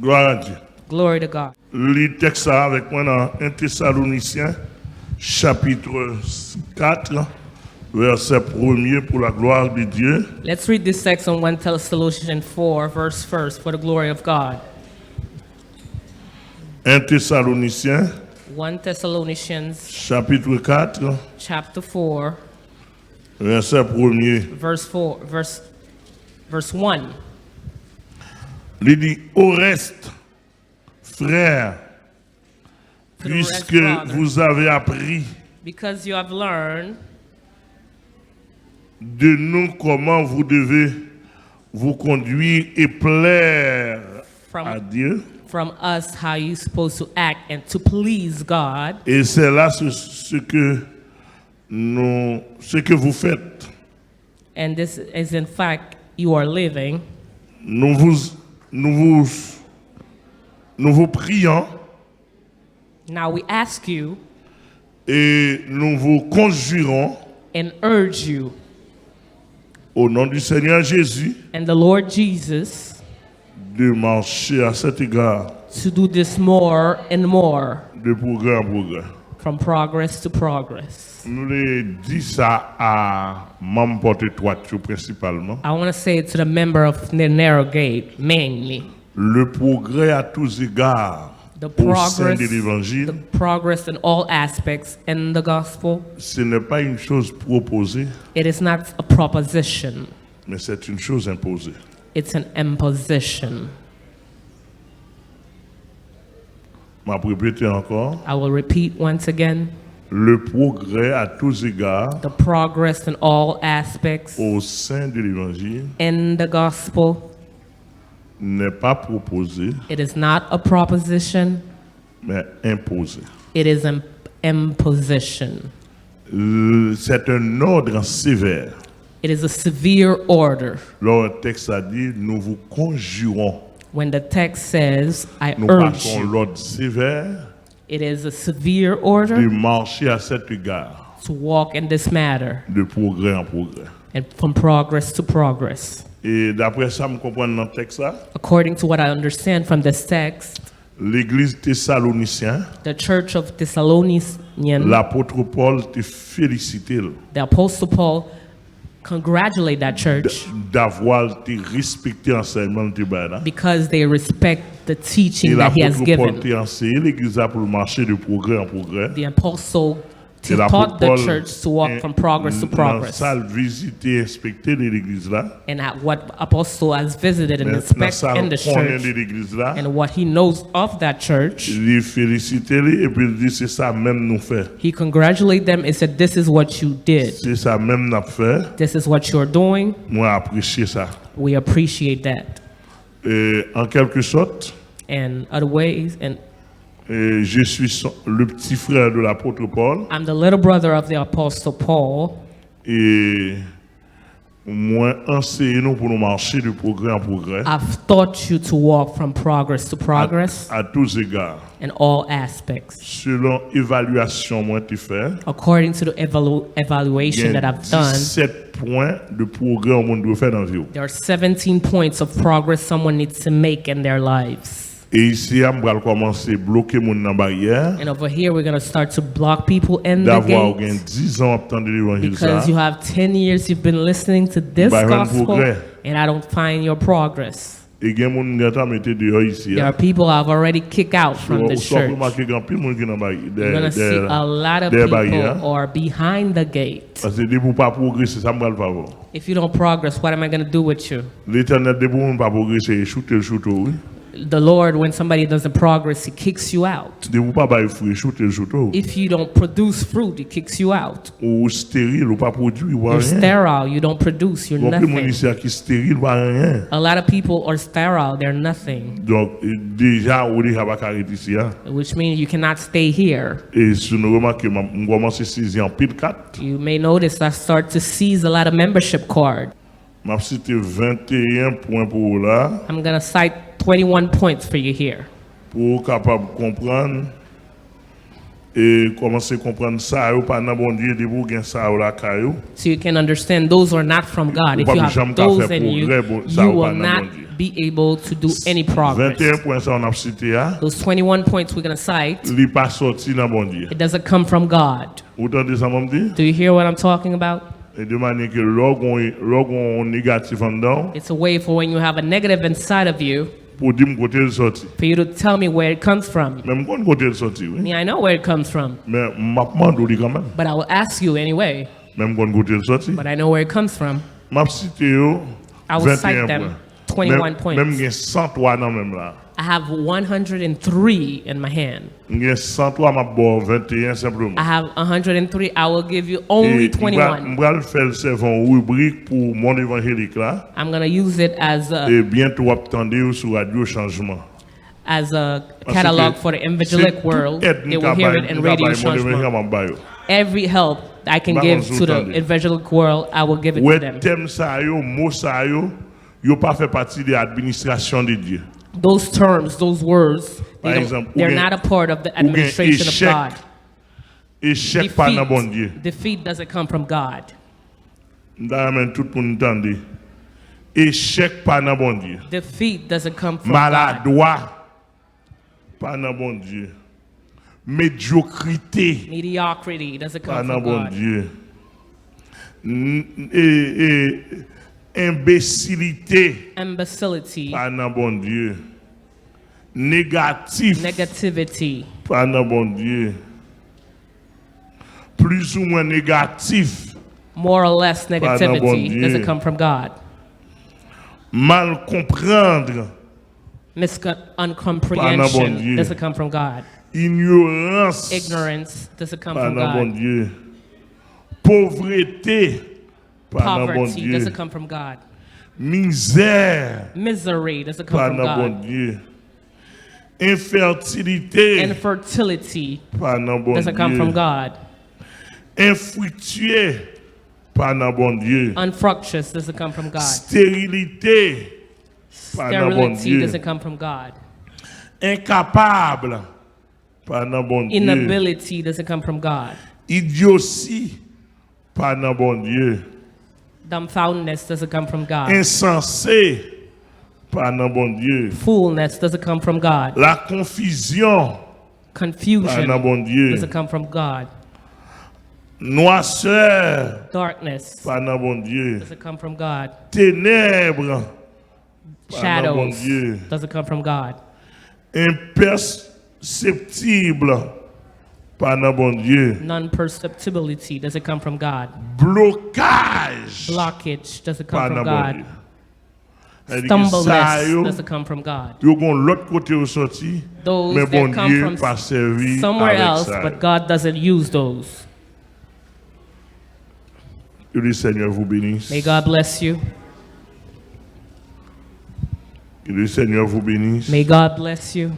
Gloire à Dieu. Glory to God. Lis texte avec moi dans 1 Thessaloniciens, chapitre 4, verset 1er pour la gloire de Dieu. Let's read this text on 1 Thessalonians 4, verse 1 for the glory of God. 1 Thessaloniciens, 1 Thessalonians chapitre 4, chapter 4, verset 1er. verse 1. Il dit, au reste, frères, To the rest, puisque brothers, vous avez appris because you have learned de nous comment vous devez vous conduire et plaire à Dieu. from us how you're supposed to act and to please God. Et c'est là ce que vous faites. And this is in fact you are living. Nous vous prions Now we ask you et nous vous conjurons and urge you au nom du Seigneur Jésus and the Lord Jesus de marcher à cet égard to do this more and more de progrès en progrès. from progress to progress. Nous les dit ça à membres porte-toit principalement. I want to say it to the member of the narrow gate mainly. Le progrès à tous égards The au sein progress, de l'évangile, the progress in all aspects in the gospel. ce n'est pas une chose proposée, It is not a proposition. mais c'est une chose imposée. It's an imposition. Je vais répéter encore. I will repeat once again. Le progrès à tous égards The progress in all aspects au sein de l'évangile in the gospel. n'est pas proposé, It is not a proposition. mais imposé. It is an imposition. C'est un ordre sévère. It is a severe order. Le texte a dit, nous vous conjurons. When the text says, I Nous urge passons you, l'ordre sévère it is a severe de order marcher à cet égard, to walk in this matter de progrès en progrès. and from progress to progress. Et d'après ça, je comprends dans le texte là, According to what I understand from this text, l'église thessalonicienne, the church of Thessalonicians, l'apôtre Paul te félicite the Apostle Paul congratulate that church d'avoir te respecté l'enseignement de Tibéda. because they respect the teaching Et that he has l'apôtre Paul given. te enseigné l'église là pour marcher de progrès en progrès. The apostle Et taught the Paul church to walk from progress to dans progress. salle visiter, inspecter de l'église là. And at what apostle has visited and Dans inspected salle in the connaît church de l'église là. and what he knows of that church, Il félicite et puis il dit c'est ça même nous fait. he congratulated them and said, this is what you did. C'est ça même n'a fait. This is what you're doing. Moi apprécier ça. We appreciate that. Et en quelque sorte, And other ways, and je suis le petit frère de l'apôtre Paul I'm the little brother of the apostle Paul. et moi enseigné nous pour nous marcher de progrès en progrès I've taught you to walk from progress to progress à tous égards. in all aspects. Selon évaluation moi tu fais, According to the evaluation il y that a I've done, 17 points de progrès au monde doit faire dans la vie. there are 17 points of progress someone needs to make in their lives. Et ici, on va commencer à bloquer mon barrière. And over here, we're going to start to block people in the D'avoir gate 10 ans à attendre l'évangile because you have 10 years you've been listening to this Bah, gospel progrès. and I don't find your progress. Et il y a des gens qui ont été dehors ici. There are people I've already kicked out from the church. You're going to see a lot of people are behind the gate. Parce que dès que vous pas progresser, ça me va pas. If you don't progress, what am I going to do with you? L'Éternel dès que vous pas progresser, shooter le shooter, oui. The Lord, when somebody doesn't progress, he kicks you out. Dès que vous pas bailler fruit, shooter le shooter. If you don't produce fruit, he kicks you out. Ou stérile, ou pas produit, ou You're rien. sterile, you don't produce, you're Bon, plus mon nothing. ici qui stérile, ou rien. A lot of people are sterile, they're nothing, Donc déjà on déjà pas arrêter ici hein. which means you cannot stay here. Et si nous remarquons on commence à saisir en pile 4. You may notice I start to seize a lot of membership cards. M'a cité 21 points pour là I'm going to cite 21 points for you here. pour capable comprendre et commencer à comprendre ça ou pas dans bon Dieu de vous gain ça ou la caillou. So you can understand those are not from God. If you have those in you, you will not be able to do any progress. 21 points ça on a cité là. Those 21 points we're going to cite, Il pas sorti dans bon Dieu. it doesn't come from God. Vous entendez ça m'm dit? Do you hear what I'm talking about? Et de manière que logon négatif en dedans It's a way for when you have a negative inside of you, pour dire côté le sorti. for you to tell me where it comes from. Même quand côté le sorti oui. I know where it comes from, Mais m'a demandé quand même. but I will ask you anyway. Même quand côté le sorti. But I know where it comes from. M'a cité yo I will cite them 21 points. Même gen 103 dans même là. I have 103 in my hand. Gen 103 m'a bon 21 simplement. I have 103. I will give you only 21. M'bral faire servon rubrique pour mon évangélique là. I'm going to use it as Et bientôt attendez sur radio changement. as a catalog for the evangelic world. They will hear it in radio changement. Every help I can give to the evangelic world, I will give it to them. Thème ça yo, mot ça yo pas fait partie de l'administration de Dieu. Those terms, those words, they're not a part of the administration of God. Échec pas dans bon Dieu. Defeat doesn't come from God. D'amen tout le monde entende. Échec pas dans bon Dieu. Defeat doesn't come from Maladroit pas dans bon Dieu. Médiocrité mediocrity doesn't pas come dans from bon God. Dieu. Imbécilité Imbecility, pas dans bon Dieu. Négatif negativity, pas dans bon Dieu. Plus ou moins négatif more or less dans bon negativity Dieu. doesn't come from God. Mal comprendre Uncomprehension Dieu. doesn't come from God. ignorance Ignorance doesn't come pas from dans bon God. Dieu. Pauvreté pas dans bon Poverty Dieu. doesn't come from God. Misère Misery doesn't pas come from dans bon God. Dieu. Infertilité Infertility pas dans bon doesn't come from Dieu. God. Infructueux pas dans bon Dieu. Unfructuous doesn't come from God. Stérilité pas dans bon Sterility Dieu. doesn't come from God. Incapable pas dans bon Dieu. Inability doesn't come from God. Idiotie pas dans bon Dieu. Dumbfoundedness doesn't come from God. Insensé pas dans bon Dieu. Foolness doesn't come from God. La confusion pas Confusion dans bon Dieu. doesn't come from God. Noirceur Darkness pas dans bon Dieu. doesn't come from God. Ténèbres pas dans bon Shadows Dieu. doesn't come from God. Imperceptible pas dans bon Dieu. Non-perceptibility doesn't come from God. Blocage Blockage doesn't pas come dans from bon God. Dieu. C'est-à-dire que ça, Stumbleness yo, doesn't come from God. yo gon l'autre côté au sorti, Those mais bon that come Dieu from pas servi somewhere avec else, ça. but God doesn't use those. Que le Seigneur vous bénisse. May God bless you. Que le Seigneur vous bénisse. May God bless you.